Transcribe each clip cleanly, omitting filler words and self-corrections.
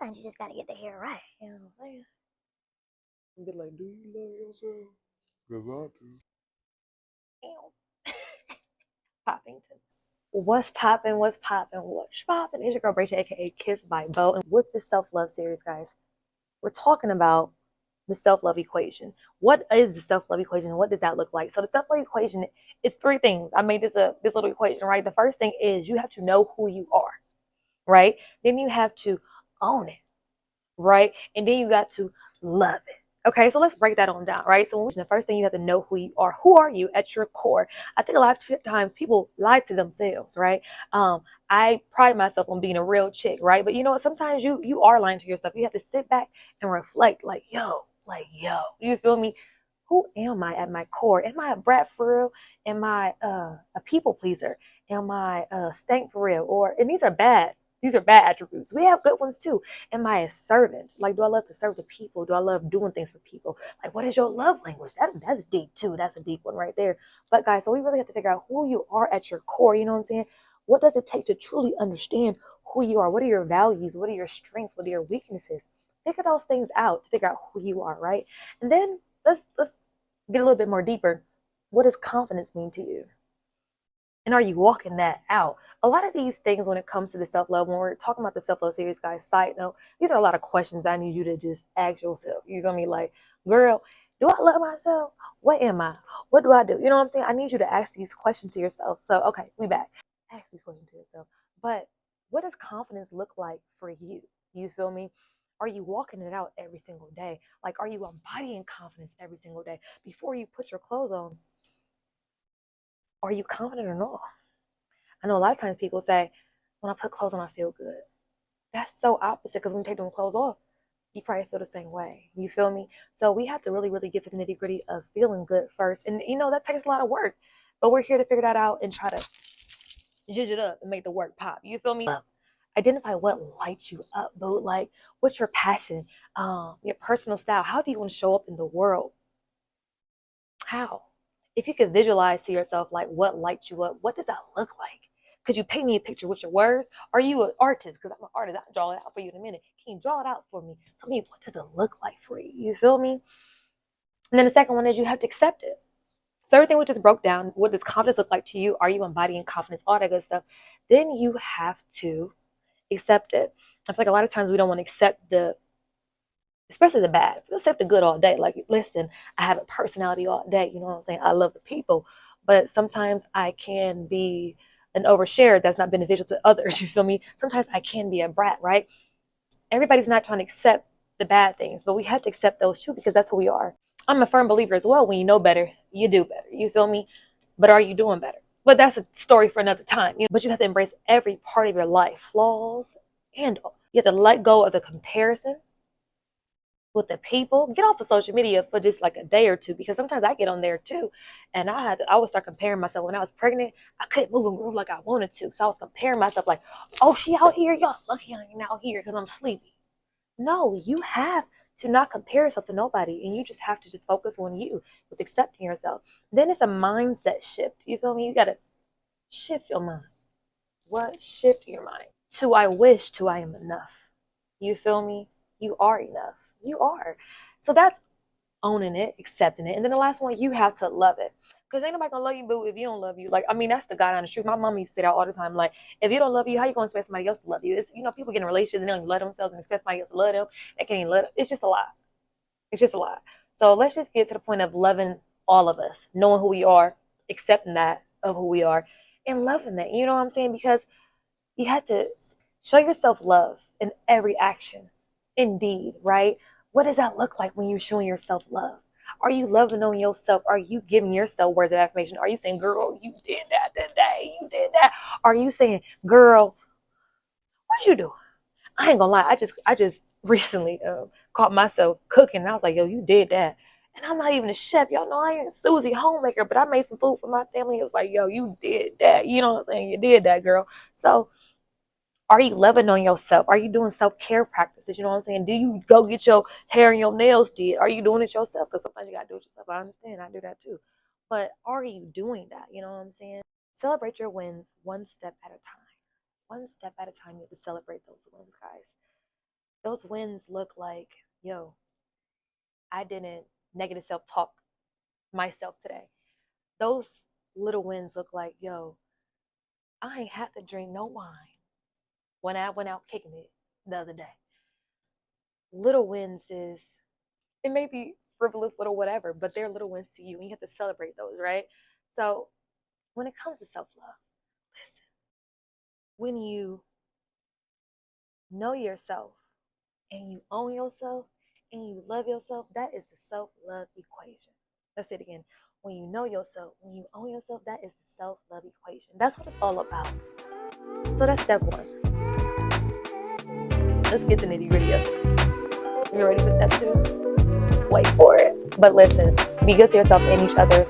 sometimes you just gotta get the hair right. You know what I'm saying? Be like, do you love yourself? Cause I do. Poppington. What's popping? What's popping? What's popping? It's your girl Bracia, aka Kiss by Bo. And with this self-love series, guys, we're talking about the self-love equation. What is the self-love equation and what does that look like? So the self-love equation is three things. I made this little equation, right? The first thing is you have to know who you are, right? Then you have to own it, right? And then you got to love it. Okay, so let's break that on down, right? So the first thing you have to know who you are. Who are you at your core? I think a lot of times people lie to themselves, right? I pride myself on being a real chick, right? But you know what? Sometimes you are lying to yourself. You have to sit back and reflect, like yo, you feel me? Who am I at my core? Am I a brat for real? Am I a people pleaser? Am I stank for real? Or and these are bad. These are bad attributes. We have good ones too. Am I a servant? Like, do I love to serve the people? Do I love doing things for people? Like, what is your love language? That's deep too. That's a deep one right there. But guys, so we really have to figure out who you are at your core. You know what I'm saying? What does it take to truly understand who you are? What are your values? What are your strengths? What are your weaknesses? Figure those things out to figure out who you are, right? And then let's get a little bit more deeper. What does confidence mean to you? And are you walking that out? A lot of these things when it comes to the self-love, when we're talking about the self-love series, guys, side note, these are a lot of questions that I need you to just ask yourself. You're going to be like, girl, do I love myself? What am I? What do I do? You know what I'm saying? I need you to ask these questions to yourself. So, okay, we back. Ask these questions to yourself. But what does confidence look like for you? You feel me? Are you walking it out every single day? Like, are you embodying confidence every single day? Before you put your clothes on, are you confident or not? I know a lot of times people say, when I put clothes on, I feel good. That's so opposite because when you take them clothes off, you probably feel the same way. You feel me? So we have to really, really get to the nitty gritty of feeling good first. And you know, that takes a lot of work. But we're here to figure that out and try to zhuzh it up and make the work pop. You feel me? Identify what lights you up, boo. Like, what's your passion? Your personal style. How do you want to show up in the world? How? If you could visualize to yourself like what lights you up, what does that look like? Could you paint me a picture with your words? Are you an artist? Because I'm an artist. I'll draw it out for you in a minute. Can you draw it out for me? Tell me what does it look like for you? You feel me? And then the second one is you have to accept it. Third thing we just broke down, what does confidence look like to you? Are you embodying confidence? All that good stuff. Then you have to accept it. I feel like a lot of times we don't want to accept especially the bad. We'll accept the good all day. Like, listen, I have a personality all day. You know what I'm saying? I love the people. But sometimes I can be an overshare that's not beneficial to others. You feel me? Sometimes I can be a brat, right? Everybody's not trying to accept the bad things, but we have to accept those too because that's who we are. I'm a firm believer as well. When you know better, you do better. You feel me? But are you doing better? But that's a story for another time. But you have to embrace every part of your life, flaws and all. You have to let go of the comparison with the people. Get off of social media for just like a day or two because sometimes I get on there too, and I would start comparing myself. When I was pregnant, I couldn't move and groove like I wanted to, so I was comparing myself like, oh, she out here, y'all lucky I ain't out here because I'm sleepy. No, you have to not compare yourself to nobody, and you just have to just focus on you with accepting yourself. Then it's a mindset shift. You feel me? You gotta shift your mind. What? Shift your mind to I wish to I am enough. You feel me? You are enough. You are. So that's owning it, accepting it. And then the last one, you have to love it. Because ain't nobody gonna love you, boo, if you don't love you. Like, I mean, that's the God honest truth. My mom used to say that all the time. Like, if you don't love you, how you gonna expect somebody else to love you? It's, you know, people get in relationships and they don't even love themselves and expect somebody else to love them. They can't even love them. It's just a lot. It's just a lot. So let's just get to the point of loving all of us, knowing who we are, accepting that of who we are, and loving that. You know what I'm saying? Because you have to show yourself love in every action. Indeed, right? What does that look like when you're showing yourself love? Are you loving on yourself? Are you giving yourself words of affirmation? Are you saying, girl, you did that today? You did that? Are you saying, girl, what'd you do? I ain't gonna lie. I just recently caught myself cooking. And I was like, yo, you did that. And I'm not even a chef. Y'all know I ain't Susie homemaker, but I made some food for my family. It was like, yo, you did that. You know what I'm saying? You did that, girl. So are you loving on yourself? Are you doing self-care practices? You know what I'm saying? Do you go get your hair and your nails did? Are you doing it yourself? Because sometimes you gotta do it yourself. I understand. I do that too. But are you doing that? You know what I'm saying? Celebrate your wins one step at a time. One step at a time. You have to celebrate those wins, guys. those wins look like, yo, I didn't negative self-talk myself today. Those little wins look like, yo, I ain't had to drink no wine when I went out kicking it the other day. Little wins is, it may be frivolous, little whatever, but they're little wins to you, and you have to celebrate those, right? So when it comes to self-love, listen, when you know yourself and you own yourself and you love yourself, that is the self-love equation. Let's say it again. When you know yourself, when you own yourself, that is the self-love equation. That's what it's all about. So that's step one. Let's get to nitty gritty of it. You ready for step two? Wait for it. But listen, be good to yourself and each other.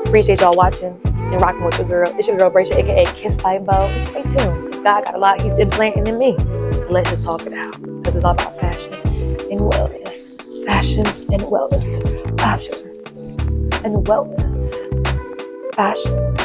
Appreciate y'all watching and rocking with your girl. It's your girl, Bracia, aka Kiss by Bo. And stay tuned, because God got a lot He's implanting in me. Let's just talk it out, because it's all about fashion and wellness. Fashion and wellness. Fashion and wellness. Fashion